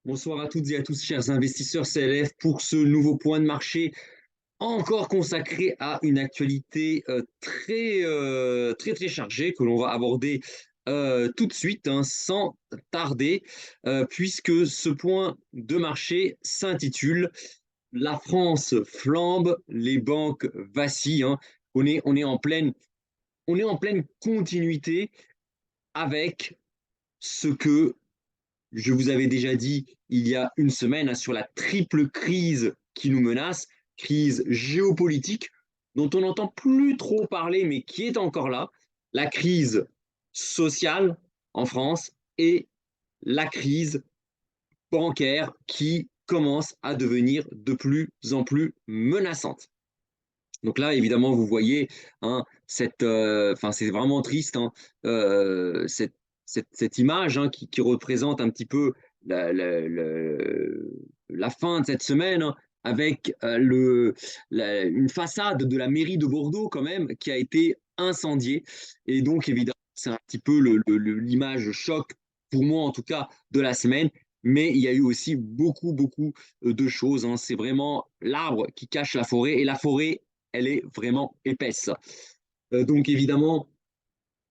Bonsoir à toutes et à tous, chers investisseurs CLF, pour ce nouveau point de marché encore consacré à une actualité très chargée que l'on va aborder tout de suite, hein, sans tarder, puisque ce point de marché s'intitule La France flambe, les banques vacillent, hein. On est on est en pleine continuité avec ce que je vous avais déjà dit il y a une semaine, hein, sur la triple crise qui nous menace, crise géopolitique dont on n'entend plus trop parler, mais qui est encore là, la crise sociale en France et la crise bancaire qui commence à devenir de plus en plus menaçante. Donc là, évidemment, vous voyez, hein, c'est vraiment triste, hein, cette image, hein, qui représente un petit peu la fin de cette semaine, hein, avec une façade de la mairie de Bordeaux quand même qui a été incendiée. Et donc, évidemment, c'est un petit peu l'image choc, pour moi en tout cas, de la semaine. Mais il y a eu aussi beaucoup de choses, hein. C'est vraiment l'arbre qui cache la forêt et la forêt, elle est vraiment épaisse. Donc évidemment,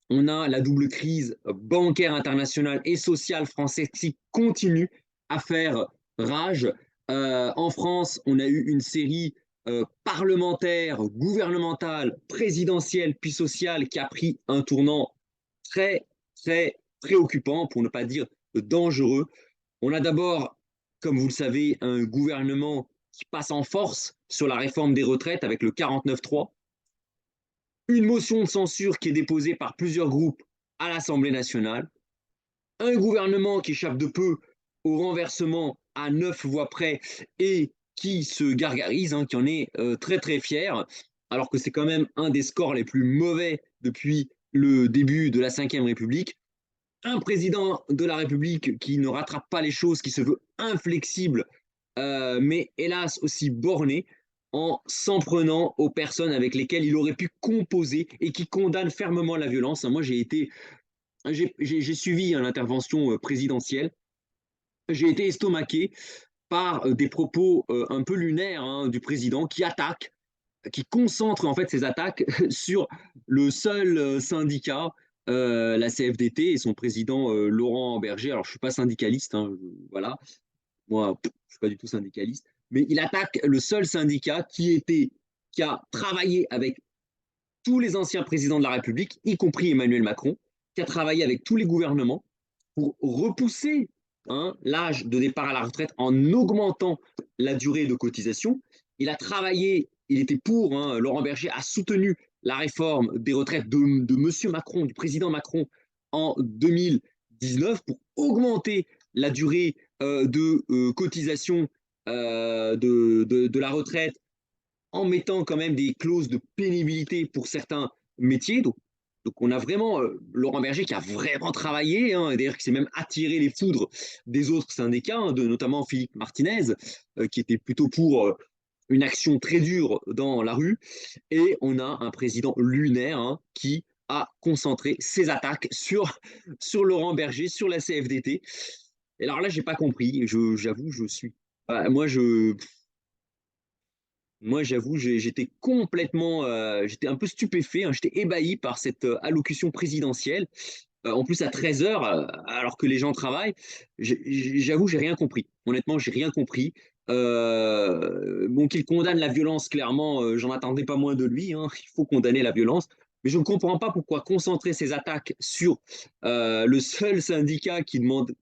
on a la double crise bancaire internationale et sociale française qui continue à faire rage. En France, on a eu une série parlementaire, gouvernementale, présidentielle, puis sociale qui a pris un tournant très, très préoccupant, pour ne pas dire dangereux. On a d'abord, comme vous le savez, un gouvernement qui passe en force sur la réforme des retraites avec le 49.3, une motion de censure qui est déposée par plusieurs groupes à l'Assemblée nationale, un gouvernement qui échappe de peu au renversement à 9 voix près et qui se gargarise, hein, qui en est très fier, alors que c'est quand même un des scores les plus mauvais depuis le début de la Ve République. Un président de la République qui ne rattrape pas les choses, qui se veut inflexible, mais hélas aussi borné, en s'en prenant aux personnes avec lesquelles il aurait pu composer et qui condamnent fermement la violence. Moi, j'ai suivi, hein, l'intervention présidentielle. J'ai été estomaqué par des propos un peu lunaires, hein, du président qui attaque, qui concentre en fait ses attaques sur le seul syndicat, la CFDT et son président Laurent Berger. Alors je suis pas syndicaliste, hein, voilà, moi je suis pas du tout syndicaliste, mais il attaque le seul syndicat qui a travaillé avec tous les anciens présidents de la République, y compris Emmanuel Macron, qui a travaillé avec tous les gouvernements pour repousser, hein, l'âge de départ à la retraite en augmentant la durée de cotisation. Il a travaillé, il était pour, hein, Laurent Berger a soutenu la réforme des retraites de M. Macron, du président Macron, en 2019 pour augmenter la durée de cotisation de la retraite en mettant quand même des clauses de pénibilité pour certains métiers. Donc on a vraiment Laurent Berger qui a vraiment travaillé, hein, d'ailleurs qui s'est même attiré les foudres des autres syndicats, hein, notamment Philippe Martinez, qui était plutôt pour une action très dure dans la rue. Et on a un président lunaire, hein, qui a concentré ses attaques sur Laurent Berger, sur la CFDT. Et alors là, j'ai pas compris. J'avoue, je suis. Moi, j'avoue, j'étais complètement, j'étais un peu stupéfait, hein, j'étais ébahi par cette allocution présidentielle. En plus, à 13 heures, alors que les gens travaillent, j'avoue, j'ai rien compris. Honnêtement, j'ai rien compris. Bon, qu'il condamne la violence, clairement, j'en attendais pas moins de lui, hein. Il faut condamner la violence. Mais je ne comprends pas pourquoi concentrer ses attaques sur le seul syndicat qui demande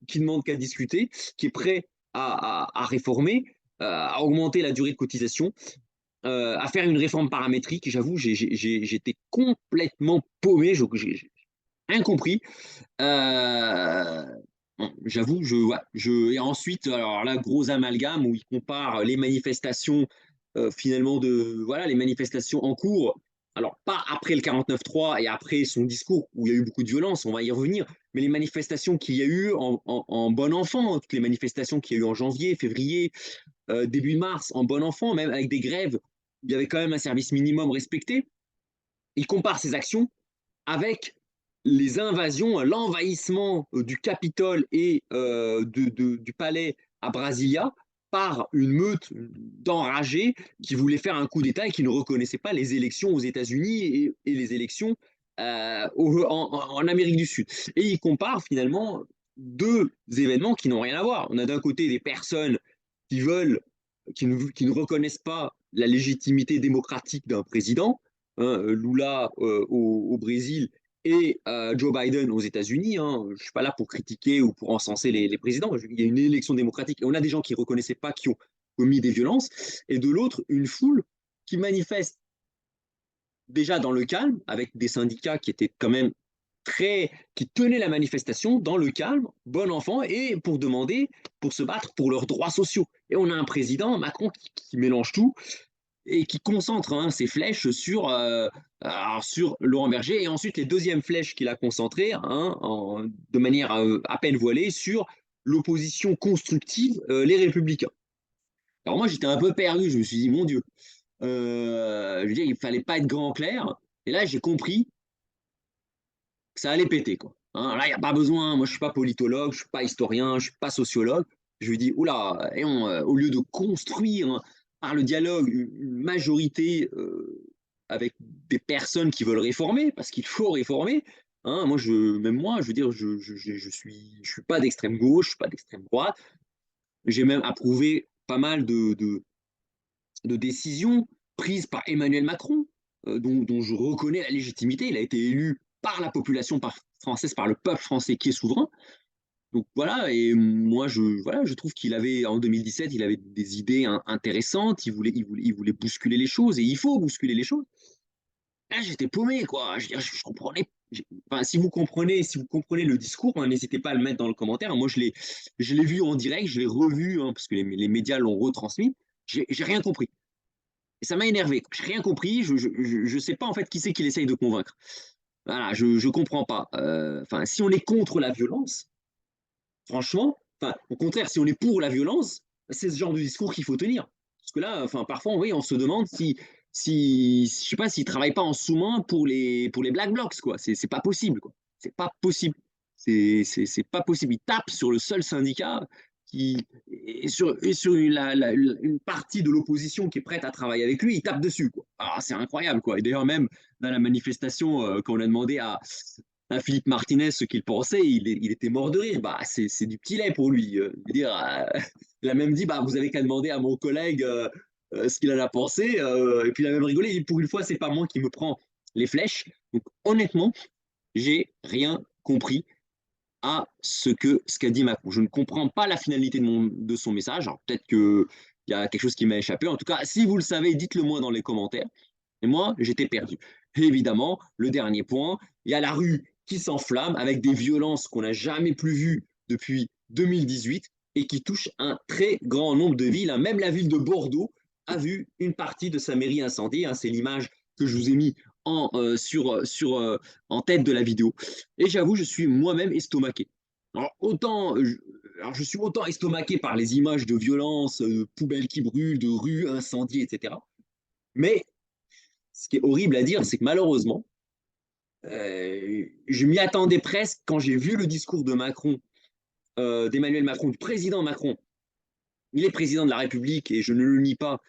qu'à discuter, qui est prêt à réformer, à augmenter la durée de cotisation, à faire une réforme paramétrique. J'avoue, j'étais complètement paumé, j'ai rien compris. Euh, bon, j'avoue, ouais, et ensuite, alors là, gros amalgame où il compare les manifestations, finalement, voilà, les manifestations en cours. Alors, pas après le 49.3 et après son discours où il y a eu beaucoup de violence, on va y revenir, mais les manifestations qu'il y a eu en bon enfant, toutes les manifestations qu'il y a eu en janvier, février, début mars, en bon enfant, même avec des grèves où il y avait quand même un service minimum respecté. Il compare ses actions avec les invasions, l'envahissement du Capitole et du palais à Brasilia par une meute d'enragés qui voulaient faire un coup d'État et qui ne reconnaissaient pas les élections aux États-Unis et les élections en Amérique du Sud. Et il compare finalement deux événements qui n'ont rien à voir. On a d'un côté des personnes qui veulent, qui ne reconnaissent pas la légitimité démocratique d'un président, hein, Lula au Brésil et Joe Biden aux États-Unis. Hein. Je ne suis pas là pour critiquer ou pour encenser les présidents. Il y a une élection démocratique et on a des gens qui ne reconnaissaient pas, qui ont commis des violences. Et de l'autre, une foule qui manifeste déjà dans le calme, avec des syndicats qui étaient quand même qui tenaient la manifestation dans le calme, bon enfant, et pour demander, pour se battre pour leurs droits sociaux. Et on a un président, Macron, qui mélange tout et qui concentre hein, ses flèches sur Laurent Berger, et ensuite les deuxièmes flèches qu'il a concentrées hein, de manière à peine voilée sur l'opposition constructive, les Républicains. Alors moi j'étais un peu perdu, je me suis dit mon Dieu, je veux dire, il fallait pas être grand clair, et là j'ai compris que ça allait péter quoi. Hein, là il n'y a pas besoin, moi je suis pas politologue, je suis pas historien, je suis pas sociologue. Je lui dis oula, et au lieu de construire hein, par le dialogue une majorité avec des personnes qui veulent réformer, parce qu'il faut réformer. Hein, même moi, je veux dire, je suis pas d'extrême gauche, je suis pas d'extrême droite. J'ai même approuvé pas mal de décisions prises par Emmanuel Macron, dont je reconnais la légitimité. Il a été élu par la population française, par le peuple français qui est souverain. Donc voilà, et moi je trouve qu'il avait, en 2017, il avait des idées intéressantes, il voulait bousculer les choses, et il faut bousculer les choses. Là, j'étais paumé, quoi. Je comprenais. Enfin, si vous comprenez le discours, hein, n'hésitez pas à le mettre dans le commentaire. Moi, je l'ai vu en direct, je l'ai revu, hein, parce que les médias l'ont retransmis. J'ai rien compris. Et ça m'a énervé. J'ai rien compris. Je sais pas en fait qui c'est qu'il essaye de convaincre. Voilà, je comprends pas. Enfin, si on est contre la violence, franchement, enfin, au contraire, si on est pour la violence, c'est ce genre de discours qu'il faut tenir. Parce que là, enfin, parfois, oui, on se demande je sais pas, s'ils travaillent pas en sous-main pour les Black Blocs, quoi. C'est pas possible, quoi. C'est pas possible. C'est pas possible. Ils tapent sur le seul syndicat et sur une partie de l'opposition qui est prête à travailler avec lui, ils tapent dessus, quoi. Ah, c'est incroyable, quoi. Et d'ailleurs, même dans la manifestation, quand on a demandé à Philippe Martinez ce qu'il pensait, il était mort de rire. Bah, c'est du petit lait pour lui. Il a même dit bah, vous avez qu'à demander à mon collègue ce qu'il en a pensé. Et puis il a même rigolé. Il dit, pour une fois, c'est pas moi qui me prends les flèches. Donc honnêtement, j'ai rien compris à ce qu'a dit Macron. Je ne comprends pas la finalité de son message. Alors peut-être qu'il y a quelque chose qui m'a échappé. En tout cas, si vous le savez, dites-le moi dans les commentaires. Et moi, j'étais perdu. Et évidemment, le dernier point, il y a la rue qui s'enflamme avec des violences qu'on n'a jamais plus vues depuis 2018 et qui touchent un très grand nombre de villes. Même la ville de Bordeaux a vu une partie de sa mairie incendiée. C'est l'image que je vous ai mis en tête de la vidéo. Et j'avoue, je suis moi-même estomaqué. Alors, je suis autant estomaqué par les images de violence, de poubelles qui brûlent, de rues incendiées, etc. Mais ce qui est horrible à dire, c'est que malheureusement, je m'y attendais presque quand j'ai vu le discours de Macron, d'Emmanuel Macron, du président Macron. Il est président de la République et je ne le nie pas.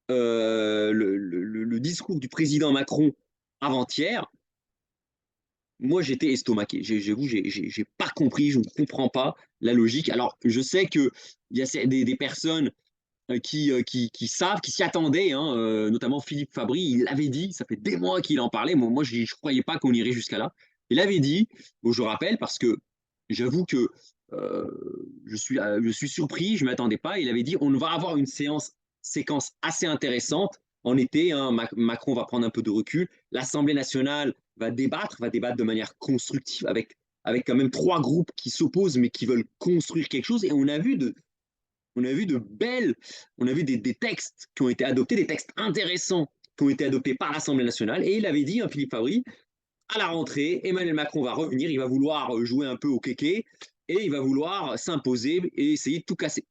Le discours du président Macron avant-hier, moi j'étais estomaqué. J'avoue, j'ai pas compris, je ne comprends pas la logique. Alors, je sais qu'il y a des personnes qui savent, qui s'y attendaient, hein, notamment Philippe Fabry, il l'avait dit, ça fait des mois qu'il en parlait, moi je ne croyais pas qu'on irait jusqu'à là. Il avait dit, bon, je rappelle, parce que j'avoue que euh, je suis surpris, je ne m'attendais pas, il avait dit, on va avoir une séquence assez intéressante en été, hein, Macron va prendre un peu de recul, l'Assemblée nationale va débattre de manière constructive avec quand même trois groupes qui s'opposent mais qui veulent construire quelque chose, et on a vu on a vu des textes qui ont été adoptés, des textes intéressants qui ont été adoptés par l'Assemblée nationale. Et il avait dit, hein, Philippe Fabry, à la rentrée, Emmanuel Macron va revenir, il va vouloir jouer un peu au kéké et il va vouloir s'imposer et essayer de tout casser.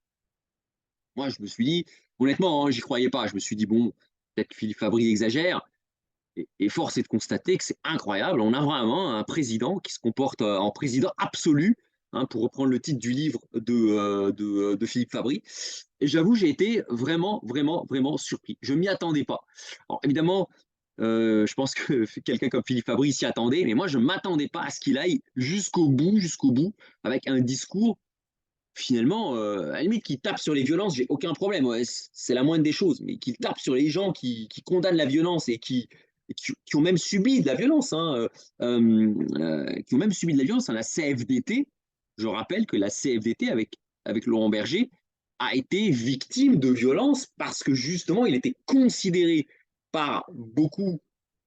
Moi, je me suis dit, honnêtement, hein, j'y croyais pas. Je me suis dit, bon, peut-être que Philippe Fabry exagère. Et force est de constater que c'est incroyable. On a vraiment un président qui se comporte en président absolu hein, pour reprendre le titre du livre de Philippe Fabry. Et j'avoue, j'ai été vraiment, vraiment, vraiment surpris. Je ne m'y attendais pas. Alors, évidemment, je pense que quelqu'un comme Philippe Fabry s'y attendait, mais moi, je ne m'attendais pas à ce qu'il aille jusqu'au bout, avec un discours, finalement, à la limite, qui tape sur les violences, j'ai aucun problème, ouais, c'est la moindre des choses, mais qu'il tape sur les gens qui condamnent la violence et qui ont même subi de la violence, hein, qui ont même subi de la violence, hein, la CFDT, je rappelle que la CFDT, avec Laurent Berger, a été victime de violence parce que justement, il était considéré par beaucoup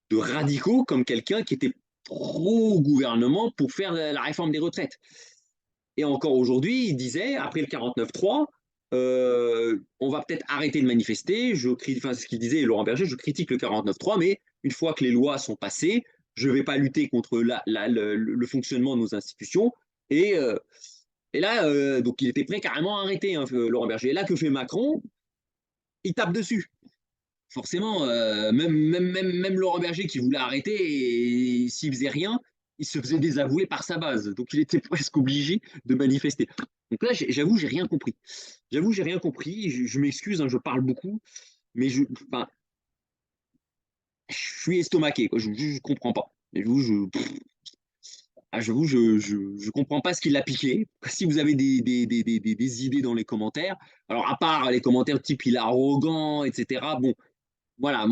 de radicaux comme quelqu'un qui était pro-gouvernement pour faire la réforme des retraites. Et encore aujourd'hui, il disait, après le 49-3, on va peut-être arrêter de manifester. Enfin, c'est ce qu'il disait, Laurent Berger, je critique le 49-3, mais une fois que les lois sont passées, je ne vais pas lutter contre le fonctionnement de nos institutions. Et, euh, et là, donc il était prêt carrément à arrêter, hein, Laurent Berger. Et là, que fait Macron? Il tape dessus. Forcément, même Laurent Berger qui voulait arrêter, et s'il faisait rien, il se faisait désavouer par sa base. Donc il était presque obligé de manifester. Donc là, j'avoue, j'ai rien compris. J'avoue, j'ai rien compris. Je m'excuse, hein, je parle beaucoup, mais enfin, je suis estomaqué, quoi. Je comprends pas. J'avoue, je comprends pas ce qui l'a piqué. Si vous avez des idées dans les commentaires, alors à part les commentaires type il est arrogant, etc. Bon, voilà,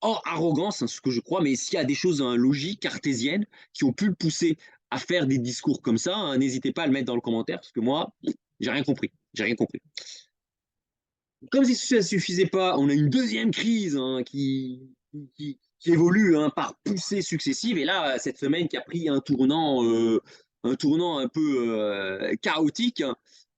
hors arrogance, hein, ce que je crois, mais s'il y a des choses hein, logiques, cartésiennes, qui ont pu le pousser à faire des discours comme ça, hein, n'hésitez pas à le mettre dans le commentaire, parce que moi, j'ai rien compris. J'ai rien compris. Comme si ça ne suffisait pas, on a une deuxième crise hein, qui évolue hein, par poussées successives, et là, cette semaine qui a pris un tournant un peu chaotique,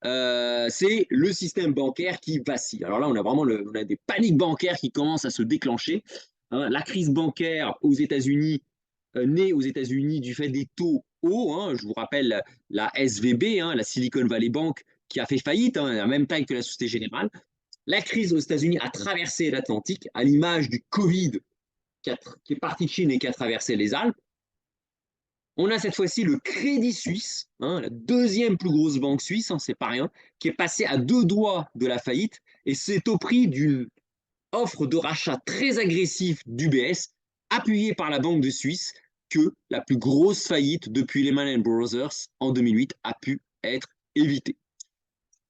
c'est le système bancaire qui vacille. Alors là, on a vraiment on a des paniques bancaires qui commencent à se déclencher. Hein. La crise bancaire aux États-Unis, née aux États-Unis du fait des taux hauts. Hein. Je vous rappelle la SVB, hein, la Silicon Valley Bank, qui a fait faillite, hein, à la même taille que la Société Générale. La crise aux États-Unis a traversé l'Atlantique, à l'image du Covid qui est parti de Chine et qui a traversé les Alpes. On a cette fois-ci le Crédit Suisse, hein, la deuxième plus grosse banque suisse, hein, c'est pas rien, qui est passé à deux doigts de la faillite, et c'est au prix d'une offre de rachat très agressive d'UBS, appuyée par la Banque de Suisse, que la plus grosse faillite depuis Lehman Brothers en 2008 a pu être évitée.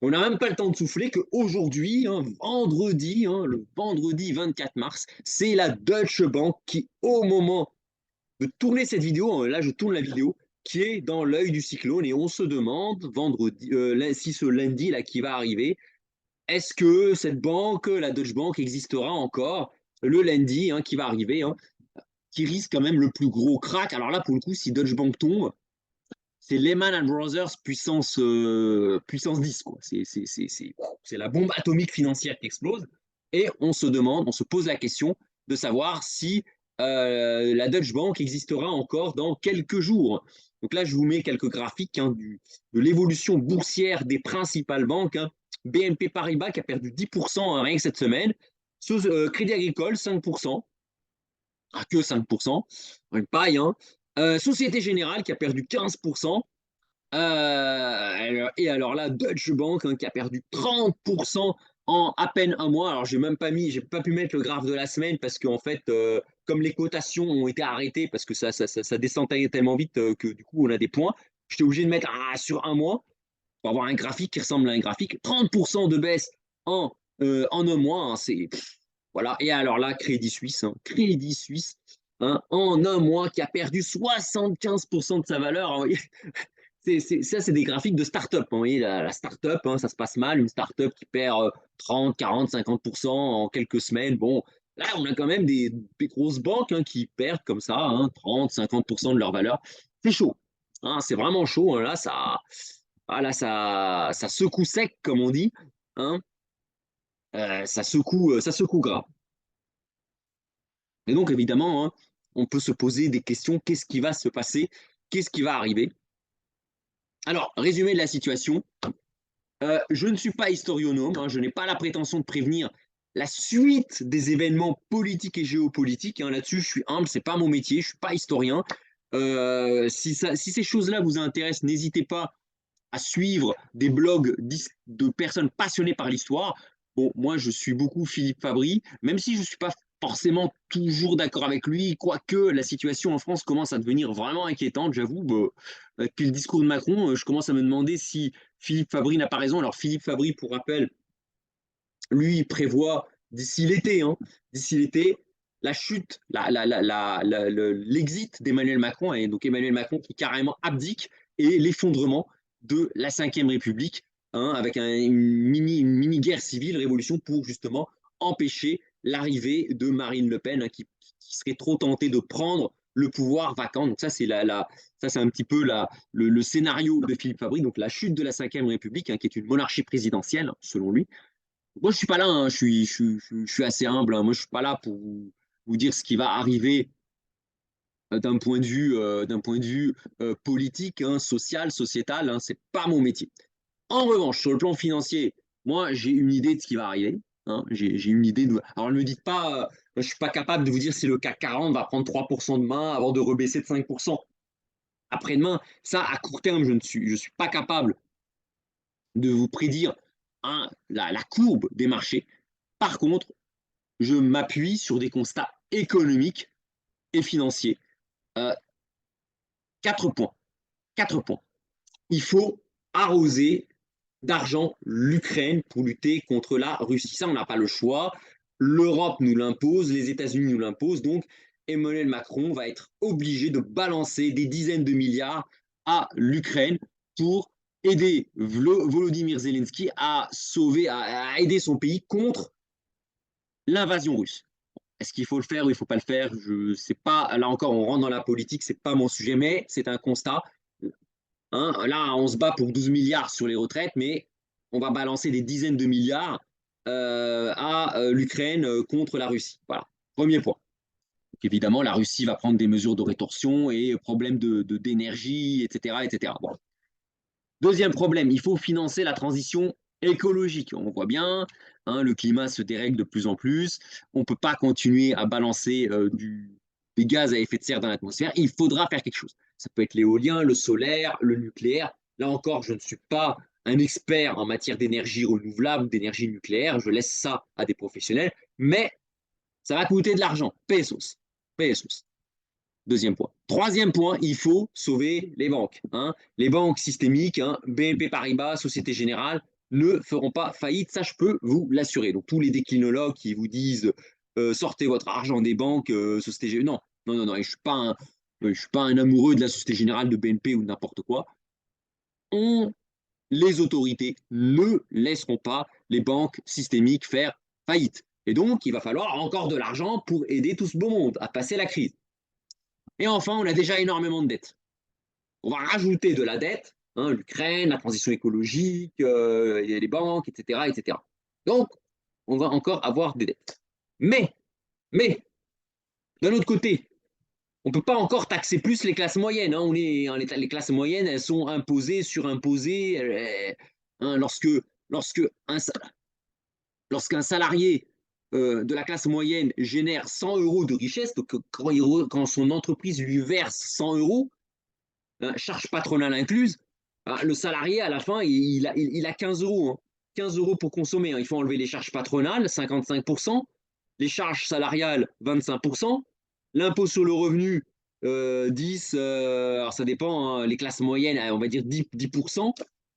On n'a même pas le temps de souffler qu'aujourd'hui, hein, vendredi, hein, le vendredi 24 mars, c'est la Deutsche Bank qui, au moment de tourner cette vidéo, là je tourne la vidéo, qui est dans l'œil du cyclone et on se demande vendredi, si ce lundi là qui va arriver, est-ce que cette banque, la Deutsche Bank, existera encore le lundi hein, qui va arriver, hein, qui risque quand même le plus gros crack. Alors là, pour le coup, si Deutsche Bank tombe, c'est Lehman Brothers puissance 10. C'est la bombe atomique financière qui explose. Et on se demande, on se pose la question de savoir si la Deutsche Bank existera encore dans quelques jours. Donc là, je vous mets quelques graphiques hein, de l'évolution boursière des principales banques. Hein. BNP Paribas qui a perdu 10% rien que cette semaine. Crédit Agricole, 5%. Ah, que 5%. Une paille. Hein. Société Générale qui a perdu 15%. Et alors là, Deutsche Bank hein, qui a perdu 30% en à peine un mois. Alors j'ai pas pu mettre le graphe de la semaine parce qu'en fait, comme les cotations ont été arrêtées parce que ça descendait tellement vite que du coup on a des points, j'étais obligé de mettre sur un mois pour avoir un graphique qui ressemble à un graphique. 30% de baisse en un mois, hein, c'est voilà. Et alors là, Crédit Suisse hein, en un mois qui a perdu 75% de sa valeur. Hein, ça, c'est des graphiques de start-up. Hein. Vous voyez, la start-up, hein, ça se passe mal. Une start-up qui perd 30, 40, 50% en quelques semaines. Bon, là, on a quand même des grosses banques hein, qui perdent comme ça hein, 30, 50% de leur valeur. C'est chaud. Hein, c'est vraiment chaud. Hein. Ça secoue sec, comme on dit. Hein. Ça secoue grave. Et donc, évidemment, hein, on peut se poser des questions. Qu'est-ce qui va se passer? Qu'est-ce qui va arriver? Alors, résumé de la situation. Je ne suis pas historionome, hein, je n'ai pas la prétention de prévenir la suite des événements politiques et géopolitiques. Hein, là-dessus, je suis humble, c'est pas mon métier, je suis pas historien. Si ces choses-là vous intéressent, n'hésitez pas à suivre des blogs de personnes passionnées par l'histoire. Bon, moi, je suis beaucoup Philippe Fabry, même si je ne suis pas forcément toujours d'accord avec lui, quoique la situation en France commence à devenir vraiment inquiétante, j'avoue. Depuis le discours de Macron, je commence à me demander si Philippe Fabry n'a pas raison. Alors, Philippe Fabry, pour rappel, lui, il prévoit d'ici l'été, d'ici l'été, la chute, l'exit d'Emmanuel Macron, et donc Emmanuel Macron qui carrément abdique, et l'effondrement de la Ve République, avec une mini guerre civile, révolution, pour justement empêcher l'arrivée de Marine Le Pen, qui serait trop tentée de prendre le pouvoir vacant. Donc ça, c'est un petit peu le scénario de Philippe Fabry, donc la chute de la Ve République, qui est une monarchie présidentielle, selon lui. Moi, je suis pas là, je suis assez humble. Moi, je suis pas là pour vous dire ce qui va arriver d'un point de vue politique, social, sociétal. C'est pas mon métier. En revanche, sur le plan financier, moi, j'ai une idée de ce qui va arriver. J'ai une idée de. Alors, ne me dites pas, je suis pas capable de vous dire si le CAC 40 va prendre 3% demain avant de rebaisser de 5% après-demain. Ça, à court terme, je suis pas capable de vous prédire la courbe des marchés. Par contre, je m'appuie sur des constats économiques et financiers. Euh, 4 points. 4 points. Il faut arroser d'argent l'Ukraine pour lutter contre la Russie. Ça, on n'a pas le choix. L'Europe nous l'impose, les États-Unis nous l'imposent. Donc, Emmanuel Macron va être obligé de balancer des dizaines de milliards à l'Ukraine pour aider Volodymyr Zelensky à sauver, à aider son pays contre l'invasion russe. Est-ce qu'il faut le faire ou il ne faut pas le faire? Je sais pas. Là encore, on rentre dans la politique, c'est pas mon sujet, mais c'est un constat. Là, on se bat pour 12 milliards sur les retraites, mais on va balancer des dizaines de milliards à l'Ukraine contre la Russie. Voilà, premier point. Donc, évidemment, la Russie va prendre des mesures de rétorsion et problèmes d'énergie, etc., etc. Bon. Deuxième problème, il faut financer la transition écologique. On voit bien, le climat se dérègle de plus en plus. On ne peut pas continuer à balancer des gaz à effet de serre dans l'atmosphère. Il faudra faire quelque chose. Ça peut être l'éolien, le solaire, le nucléaire. Là encore, je ne suis pas un expert en matière d'énergie renouvelable, d'énergie nucléaire. Je laisse ça à des professionnels. Mais ça va coûter de l'argent. Pesos. Pesos. Deuxième point. Troisième point, il faut sauver les banques. Les banques systémiques, BNP Paribas, Société Générale, ne feront pas faillite, ça je peux vous l'assurer. Donc tous les déclinologues qui vous disent sortez votre argent des banques, Société Générale, non, non, non, non, je ne suis pas un amoureux de la Société Générale, de BNP ou n'importe quoi. Les autorités ne laisseront pas les banques systémiques faire faillite. Et donc, il va falloir encore de l'argent pour aider tout ce beau monde à passer la crise. Et enfin, on a déjà énormément de dettes. On va rajouter de la dette, l'Ukraine, la transition écologique, les banques, etc., etc. Donc, on va encore avoir des dettes. Mais, d'un autre côté, on ne peut pas encore taxer plus les classes moyennes. Les classes moyennes, elles sont imposées, surimposées. Lorsque, lorsque un, lorsqu'un salarié de la classe moyenne génère 100 euros de richesse, donc quand son entreprise lui verse 100 euros, charge patronale incluse, le salarié, à la fin, il a 15 euros. 15 euros pour consommer. Il faut enlever les charges patronales, 55%, les charges salariales, 25%, l'impôt sur le revenu, 10, alors ça dépend, les classes moyennes, on va dire 10%,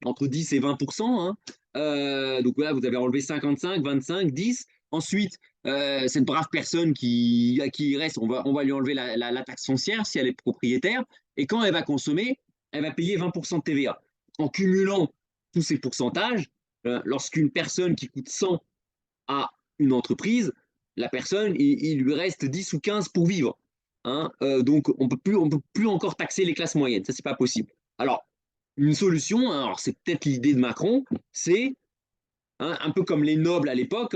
entre 10 et 20%. Donc là, vous avez enlevé 55, 25, 10. Ensuite, cette brave personne qui reste, on va lui enlever la taxe foncière si elle est propriétaire. Et quand elle va consommer, elle va payer 20% de TVA. En cumulant tous ces pourcentages, lorsqu'une personne qui coûte 100 à une entreprise, la personne, il lui reste 10 ou 15 pour vivre. Donc, on peut plus encore taxer les classes moyennes. Ça, c'est pas possible. Alors, une solution, alors c'est peut-être l'idée de Macron, c'est un peu comme les nobles à l'époque.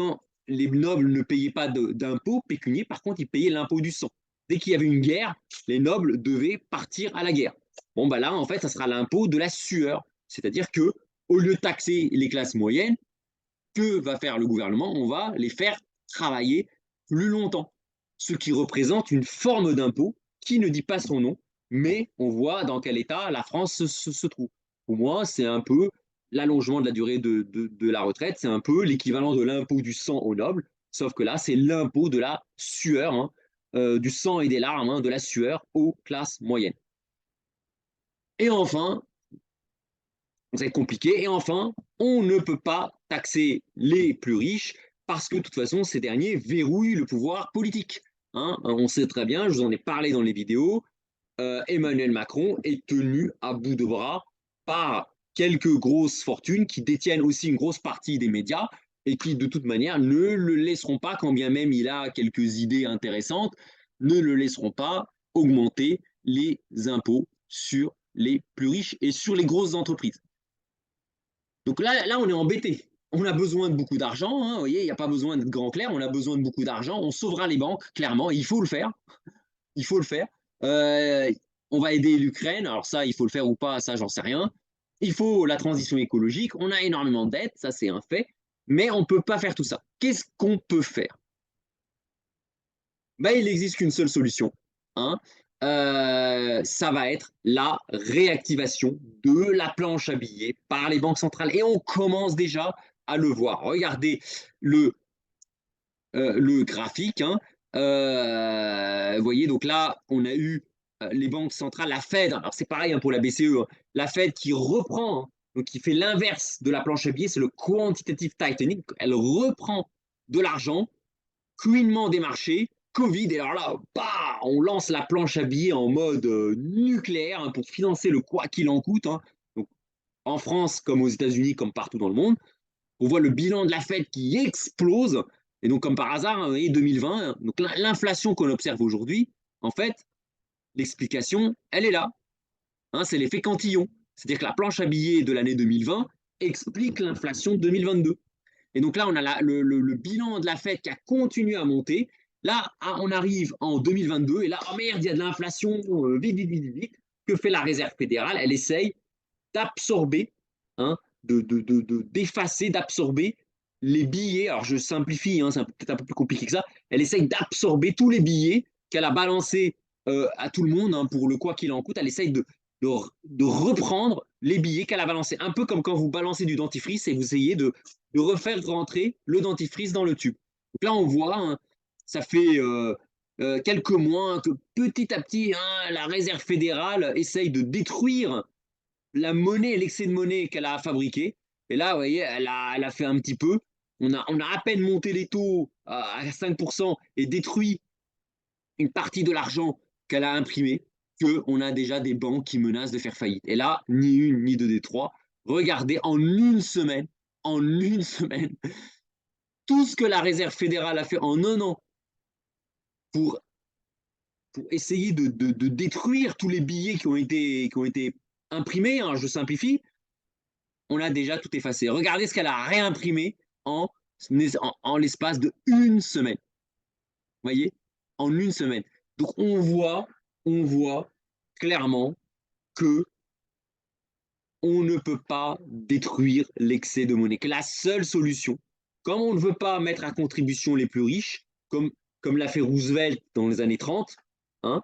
Les nobles ne payaient pas d'impôts pécuniaires, par contre, ils payaient l'impôt du sang. Dès qu'il y avait une guerre, les nobles devaient partir à la guerre. Bon, bah là, en fait, ça sera l'impôt de la sueur. C'est-à-dire que, au lieu de taxer les classes moyennes, que va faire le gouvernement? On va les faire travailler plus longtemps, ce qui représente une forme d'impôt qui ne dit pas son nom, mais on voit dans quel état la France se trouve. Pour moi, c'est un peu l'allongement de la durée de la retraite, c'est un peu l'équivalent de l'impôt du sang aux nobles, sauf que là, c'est l'impôt de la sueur, hein, du sang et des larmes, hein, de la sueur aux classes moyennes. Et enfin, c'est compliqué, et enfin, on ne peut pas taxer les plus riches parce que de toute façon, ces derniers verrouillent le pouvoir politique. Hein. On sait très bien, je vous en ai parlé dans les vidéos, Emmanuel Macron est tenu à bout de bras par quelques grosses fortunes qui détiennent aussi une grosse partie des médias et qui, de toute manière, ne le laisseront pas, quand bien même il a quelques idées intéressantes, ne le laisseront pas augmenter les impôts sur les plus riches et sur les grosses entreprises. Donc là on est embêté. On a besoin de beaucoup d'argent, hein, vous voyez, il n'y a pas besoin d'être grand clair, on a besoin de beaucoup d'argent, on sauvera les banques, clairement, il faut le faire. Il faut le faire. Euh, on va aider l'Ukraine. Alors ça, il faut le faire ou pas, ça, j'en sais rien. Il faut la transition écologique. On a énormément de dettes, ça, c'est un fait. Mais on ne peut pas faire tout ça. Qu'est-ce qu'on peut faire? Ben, il n'existe qu'une seule solution. Hein. Ça va être la réactivation de la planche à billets par les banques centrales. Et on commence déjà à le voir. Regardez le le graphique. Hein. Vous voyez, donc là, on a eu les banques centrales, la Fed, alors c'est pareil hein, pour la BCE, hein, la Fed qui reprend, hein, donc qui fait l'inverse de la planche à billets, c'est le quantitative tightening, elle reprend de l'argent, couinement des marchés, Covid, et alors là, bah, on lance la planche à billets en mode nucléaire hein, pour financer le quoi qu'il en coûte. Hein. Donc, en France, comme aux États-Unis, comme partout dans le monde, on voit le bilan de la Fed qui explose. Et donc, comme par hasard, vous voyez, 2020, donc l'inflation qu'on observe aujourd'hui, en fait, l'explication, elle est là. Hein, c'est l'effet Cantillon. C'est-à-dire que la planche à billets de l'année 2020 explique l'inflation de 2022. Et donc là, on a le bilan de la Fed qui a continué à monter. Là, on arrive en 2022 et là, oh merde, il y a de l'inflation, vite, vite, vite, vite. Que fait la Réserve fédérale? Elle essaye d'absorber, hein, d'effacer, d'absorber les billets. Alors je simplifie, hein, c'est peut-être un peu plus compliqué que ça. Elle essaye d'absorber tous les billets qu'elle a balancés à tout le monde hein, pour le quoi qu'il en coûte. Elle essaye de reprendre les billets qu'elle a balancés. Un peu comme quand vous balancez du dentifrice et vous essayez de refaire rentrer le dentifrice dans le tube. Donc là, on voit, hein, ça fait quelques mois que petit à petit, hein, la Réserve fédérale essaye de détruire la monnaie, l'excès de monnaie qu'elle a fabriqué. Et là, vous voyez, elle a fait un petit peu. On a à peine monté les taux à 5% et détruit une partie de l'argent qu'elle a imprimé, qu'on a déjà des banques qui menacent de faire faillite. Et là, ni une, ni deux des trois. Regardez, en une semaine, tout ce que la Réserve fédérale a fait en un an pour, pour essayer de détruire tous les billets qui ont été imprimés, hein, je simplifie, on a déjà tout effacé. Regardez ce qu'elle a réimprimé en l'espace de une semaine. Vous voyez? En une semaine. Donc on voit clairement que on ne peut pas détruire l'excès de monnaie. Que la seule solution, comme on ne veut pas mettre à contribution les plus riches, comme l'a fait Roosevelt dans les années 30, hein,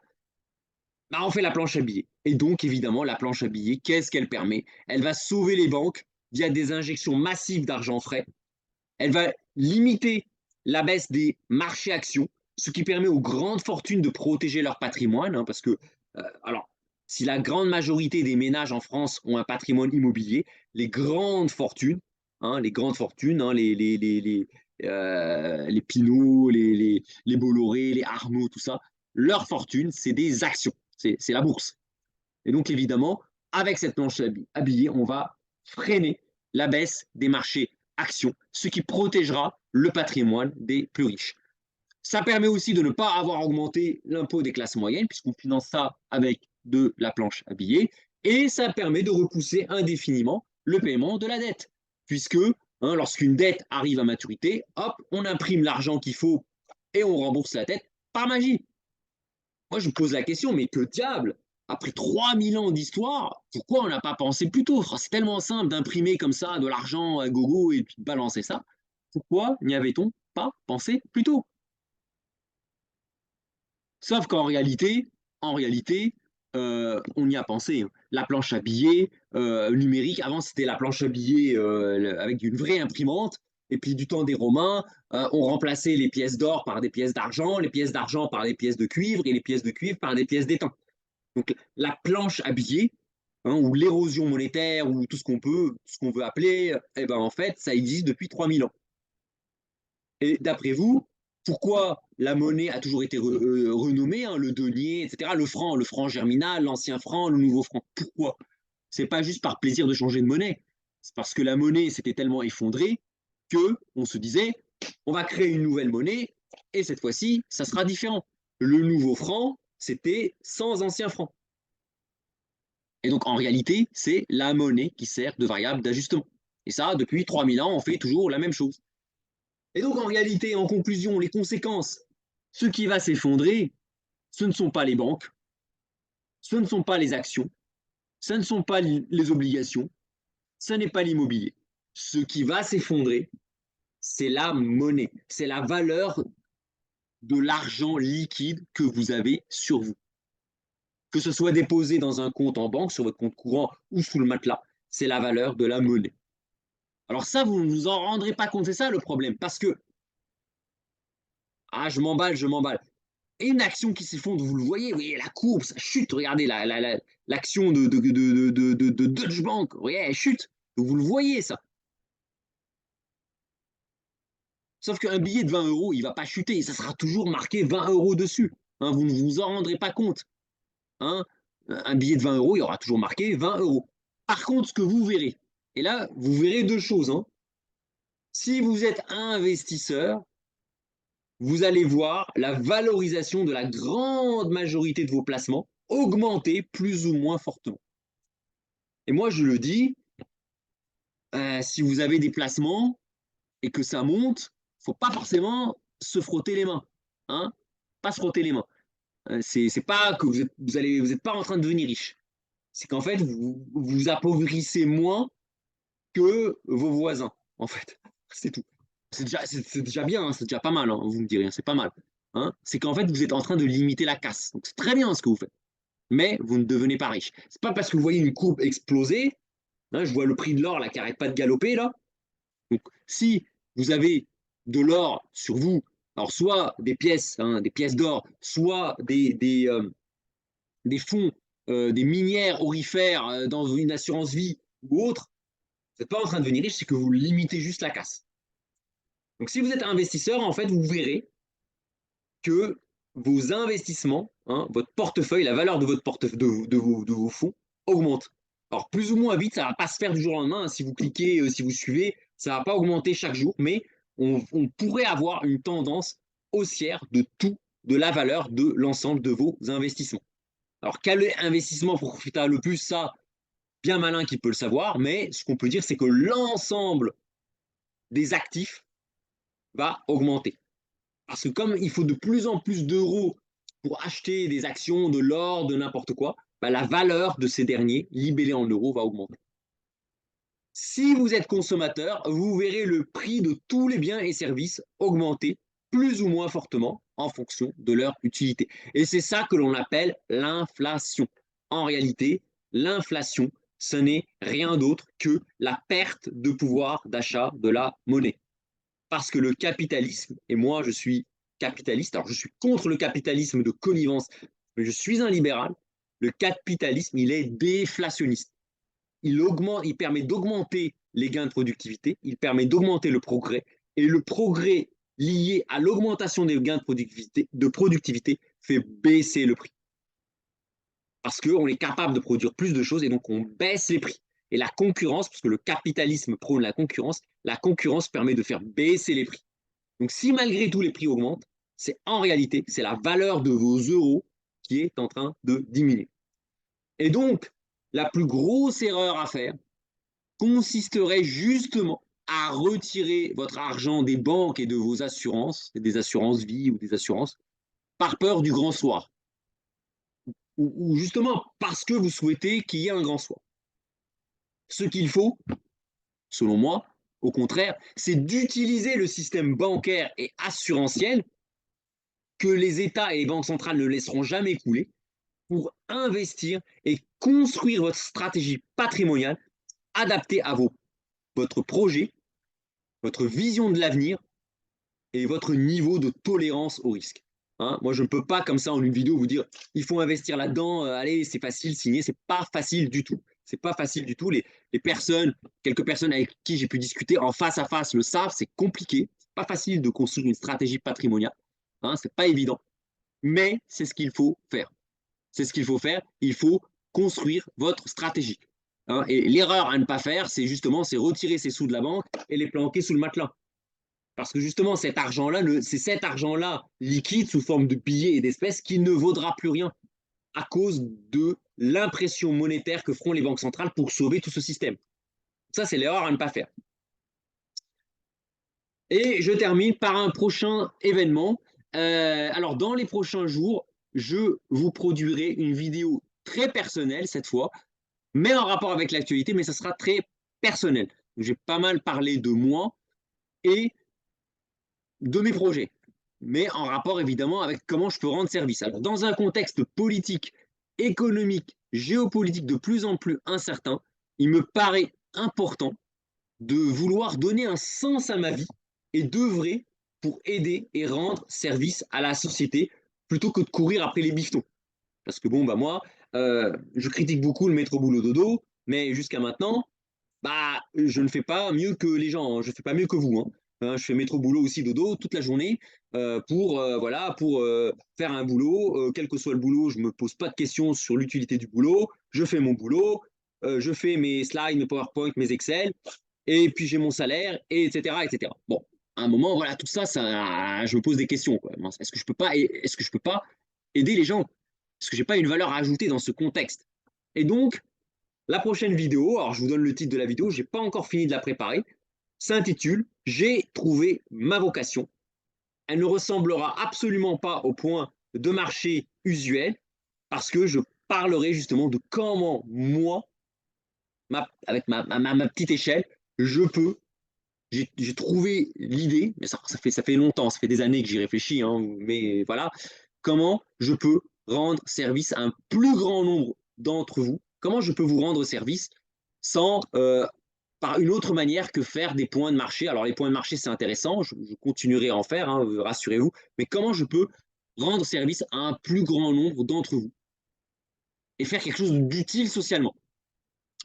bah on fait la planche à billets. Et donc, évidemment, la planche à billets, qu'est-ce qu'elle permet? Elle va sauver les banques via des injections massives d'argent frais. Elle va limiter la baisse des marchés actions, ce qui permet aux grandes fortunes de protéger leur patrimoine, hein, parce que, alors, si la grande majorité des ménages en France ont un patrimoine immobilier, les grandes fortunes, hein, les Pinot, les Bolloré, les Arnaud, tout ça, leur fortune, c'est des actions, c'est la bourse. Et donc, évidemment, avec cette planche à billets, on va freiner la baisse des marchés actions, ce qui protégera le patrimoine des plus riches. Ça permet aussi de ne pas avoir augmenté l'impôt des classes moyennes, puisqu'on finance ça avec de la planche à billets, et ça permet de repousser indéfiniment le paiement de la dette, puisque hein, lorsqu'une dette arrive à maturité, hop, on imprime l'argent qu'il faut et on rembourse la dette par magie. Moi, je me pose la question, mais que diable, après 3000 ans d'histoire, pourquoi on n'a pas pensé plus tôt? C'est tellement simple d'imprimer comme ça de l'argent à gogo et puis de balancer ça. Pourquoi n'y avait-on pas pensé plus tôt? Sauf qu'en réalité, on y a pensé. Hein. La planche à billets, numérique. Avant, c'était la planche à billets avec une vraie imprimante. Et puis, du temps des Romains, on remplaçait les pièces d'or par des pièces d'argent, les pièces d'argent par des pièces de cuivre et les pièces de cuivre par des pièces d'étain. Donc, la planche à billets, hein, ou l'érosion monétaire, ou tout ce qu'on peut, ce qu'on veut appeler, eh ben, en fait, ça existe depuis 3000 ans. Et d'après vous, pourquoi la monnaie a toujours été renommée, hein, le denier, etc., le franc germinal, l'ancien franc, le nouveau franc? Pourquoi? C'est pas juste par plaisir de changer de monnaie. C'est parce que la monnaie s'était tellement effondrée que on se disait, on va créer une nouvelle monnaie et cette fois-ci, ça sera différent. Le nouveau franc, c'était sans ancien franc. Et donc, en réalité, c'est la monnaie qui sert de variable d'ajustement. Et ça, depuis 3000 ans, on fait toujours la même chose. Et donc, en réalité, en conclusion, les conséquences, ce qui va s'effondrer, ce ne sont pas les banques, ce ne sont pas les actions, ce ne sont pas les obligations, ce n'est pas l'immobilier. Ce qui va s'effondrer, c'est la monnaie, c'est la valeur de l'argent liquide que vous avez sur vous. Que ce soit déposé dans un compte en banque, sur votre compte courant ou sous le matelas, c'est la valeur de la monnaie. Alors ça, vous ne vous en rendrez pas compte, c'est ça le problème, parce que, ah, je m'emballe, je m'emballe. Et une action qui s'effondre, vous le voyez, oui, la courbe, ça chute, regardez l'action de Deutsche Bank, oui, elle chute, vous le voyez ça. Sauf qu'un billet de 20 euros, il ne va pas chuter, ça sera toujours marqué 20 euros dessus. Hein, vous ne vous en rendrez pas compte. Hein. Un billet de 20 euros, il y aura toujours marqué 20 euros. Par contre, ce que vous verrez, et là, vous verrez deux choses. Hein. Si vous êtes investisseur, vous allez voir la valorisation de la grande majorité de vos placements augmenter plus ou moins fortement. Et moi, je le dis, si vous avez des placements et que ça monte, il ne faut pas forcément se frotter les mains. Hein, pas se frotter les mains. C'est pas que vous êtes pas en train de devenir riche. C'est qu'en fait, vous vous appauvrissez moins que vos voisins, en fait. C'est tout. C'est déjà bien, hein, c'est déjà pas mal, hein, vous me direz, hein, c'est pas mal. Hein. C'est qu'en fait, vous êtes en train de limiter la casse. Donc c'est très bien ce que vous faites. Mais vous ne devenez pas riche. C'est pas parce que vous voyez une courbe exploser, hein, je vois le prix de l'or là qui n'arrête pas de galoper là. Donc si vous avez de l'or sur vous, alors soit des pièces, hein, des pièces d'or, soit des fonds, des minières aurifères dans une assurance vie ou autre, vous n'êtes pas en train de devenir riche, c'est que vous limitez juste la casse. Donc si vous êtes investisseur, en fait, vous verrez que vos investissements, hein, votre portefeuille, la valeur de votre portefeuille, de vos fonds augmente. Alors plus ou moins vite, ça ne va pas se faire du jour au lendemain. Hein. Si vous cliquez, si vous suivez, ça ne va pas augmenter chaque jour, mais on pourrait avoir une tendance haussière de tout, de la valeur de l'ensemble de vos investissements. Alors quel investissement profitera le plus, ça, bien malin qui peut le savoir, mais ce qu'on peut dire, c'est que l'ensemble des actifs va augmenter. Parce que comme il faut de plus en plus d'euros pour acheter des actions, de l'or, de n'importe quoi, bah, la valeur de ces derniers, libellés en euros, va augmenter. Si vous êtes consommateur, vous verrez le prix de tous les biens et services augmenter plus ou moins fortement en fonction de leur utilité. Et c'est ça que l'on appelle l'inflation. En réalité, l'inflation, ce n'est rien d'autre que la perte de pouvoir d'achat de la monnaie. Parce que le capitalisme, et moi je suis capitaliste, alors je suis contre le capitalisme de connivence, mais je suis un libéral, le capitalisme, il est déflationniste. Il permet d'augmenter les gains de productivité, il permet d'augmenter le progrès, et le progrès lié à l'augmentation des gains de productivité fait baisser le prix. Parce qu'on est capable de produire plus de choses et donc on baisse les prix. Et la concurrence, parce que le capitalisme prône la concurrence permet de faire baisser les prix. Donc si malgré tout les prix augmentent, c'est en réalité, c'est la valeur de vos euros qui est en train de diminuer. Et donc, la plus grosse erreur à faire consisterait justement à retirer votre argent des banques et de vos assurances, des assurances vie ou des assurances, par peur du grand soir. Ou justement parce que vous souhaitez qu'il y ait un grand soir. Ce qu'il faut, selon moi, au contraire, c'est d'utiliser le système bancaire et assurantiel que les États et les banques centrales ne laisseront jamais couler pour investir et construire votre stratégie patrimoniale adaptée à votre projet, votre vision de l'avenir et votre niveau de tolérance au risque. Hein, moi, je ne peux pas, comme ça, en une vidéo, vous dire il faut investir là-dedans, allez, c'est facile, signer. C'est pas facile du tout. C'est pas facile du tout. Les personnes, quelques personnes avec qui j'ai pu discuter en face à face le savent, c'est compliqué. C'est pas facile de construire une stratégie patrimoniale. Hein, c'est pas évident. Mais c'est ce qu'il faut faire. C'est ce qu'il faut faire. Il faut construire votre stratégie. Hein, et l'erreur à ne pas faire, c'est justement c'est retirer ses sous de la banque et les planquer sous le matelas. Parce que justement, cet argent-là, c'est cet argent-là liquide sous forme de billets et d'espèces qui ne vaudra plus rien à cause de l'impression monétaire que feront les banques centrales pour sauver tout ce système. Ça, c'est l'erreur à ne pas faire. Et je termine par un prochain événement. Alors, dans les prochains jours, je vous produirai une vidéo très personnelle cette fois, mais en rapport avec l'actualité, mais ça sera très personnel. J'ai pas mal parlé de moi et de mes projets, mais en rapport évidemment avec comment je peux rendre service. Alors, dans un contexte politique, économique, géopolitique de plus en plus incertain, il me paraît important de vouloir donner un sens à ma vie et d'œuvrer pour aider et rendre service à la société plutôt que de courir après les bifetons. Parce que bon, bah moi, je critique beaucoup le métro boulot dodo, mais jusqu'à maintenant, bah, je ne fais pas mieux que les gens, hein. Je ne fais pas mieux que vous. Hein. Je fais métro boulot aussi dodo toute la journée voilà, pour faire un boulot. Quel que soit le boulot, je ne me pose pas de questions sur l'utilité du boulot. Je fais mon boulot, je fais mes slides, mes PowerPoint, mes Excel, et puis j'ai mon salaire, et etc., etc. Bon, à un moment, voilà, tout ça, je me pose des questions. Est-ce que je peux pas, est-ce que je peux pas aider les gens? Est-ce que j'ai pas une valeur à ajouter dans ce contexte? Et donc, la prochaine vidéo, alors je vous donne le titre de la vidéo, je n'ai pas encore fini de la préparer, s'intitule J'ai trouvé ma vocation. Elle ne ressemblera absolument pas au point de marché usuel parce que je parlerai justement de comment moi, avec ma petite échelle, je peux, j'ai trouvé l'idée, mais ça fait longtemps, ça fait des années que j'y réfléchis, hein, mais voilà, comment je peux rendre service à un plus grand nombre d'entre vous, comment je peux vous rendre service sans par une autre manière que faire des points de marché. Alors les points de marché, c'est intéressant, je continuerai à en faire, hein, rassurez-vous, mais comment je peux rendre service à un plus grand nombre d'entre vous et faire quelque chose d'utile socialement.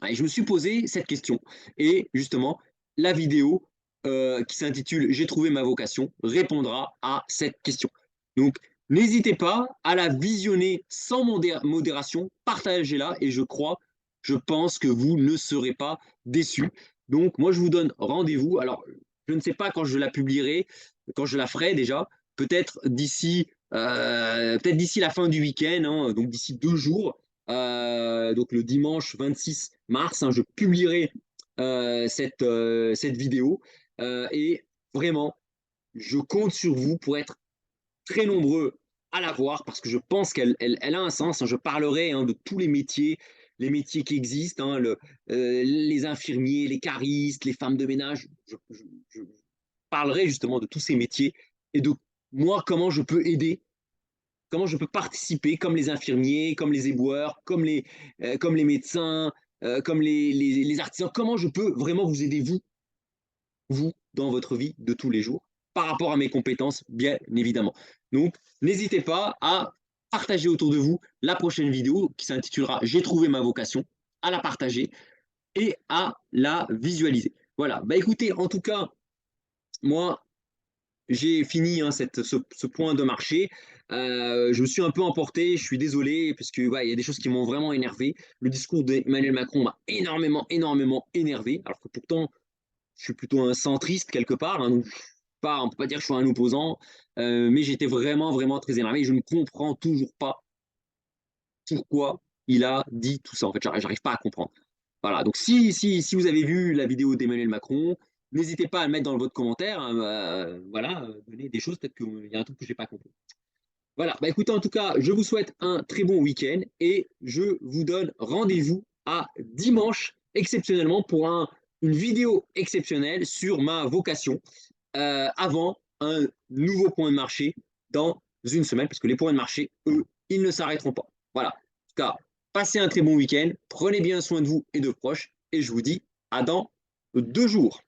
Et je me suis posé cette question et justement, la vidéo qui s'intitule J'ai trouvé ma vocation répondra à cette question. Donc, n'hésitez pas à la visionner sans modération, partagez-la et je pense que vous ne serez pas déçus. Donc, moi, je vous donne rendez-vous. Alors, je ne sais pas quand je la publierai, quand je la ferai déjà, peut-être d'ici la fin du week-end, hein, donc d'ici 2 jours. Donc le dimanche 26 mars, hein, je publierai cette vidéo. Et vraiment, je compte sur vous pour être très nombreux à la voir parce que je pense qu'elle a un sens. Hein. Je parlerai, hein, de tous les métiers qui existent, hein, les infirmiers, les caristes, les femmes de ménage. Je parlerai justement de tous ces métiers et de moi, comment je peux participer comme les infirmiers, comme les éboueurs, comme les médecins, comme les artisans, comment je peux vraiment vous aider, vous, dans votre vie de tous les jours, par rapport à mes compétences, bien évidemment. Donc, n'hésitez pas à partager autour de vous la prochaine vidéo qui s'intitulera J'ai trouvé ma vocation, à la partager et à la visualiser. Voilà, bah écoutez, en tout cas, moi, j'ai fini, hein, ce point de marché. Je me suis un peu emporté, je suis désolé, parce que ouais, il y a des choses qui m'ont vraiment énervé. Le discours d'Emmanuel Macron m'a énormément, énormément énervé, alors que pourtant, je suis plutôt un centriste quelque part, hein, donc on ne peut pas dire que je suis un opposant, mais j'étais vraiment, vraiment très énervé. Je ne comprends toujours pas pourquoi il a dit tout ça. En fait, j'arrive pas à comprendre. Voilà, donc si vous avez vu la vidéo d'Emmanuel Macron, n'hésitez pas à le mettre dans votre commentaire, hein, voilà, donner des choses, peut-être qu'il y a un truc que je n'ai pas compris. Voilà, bah écoutez, en tout cas, je vous souhaite un très bon week-end et je vous donne rendez-vous à dimanche, exceptionnellement, pour une vidéo exceptionnelle sur ma vocation, avant un nouveau point de marché dans une semaine, parce que les points de marché, eux, ils ne s'arrêteront pas. Voilà. cas, passez un très bon week-end, prenez bien soin de vous et de proches, et je vous dis à dans 2 jours.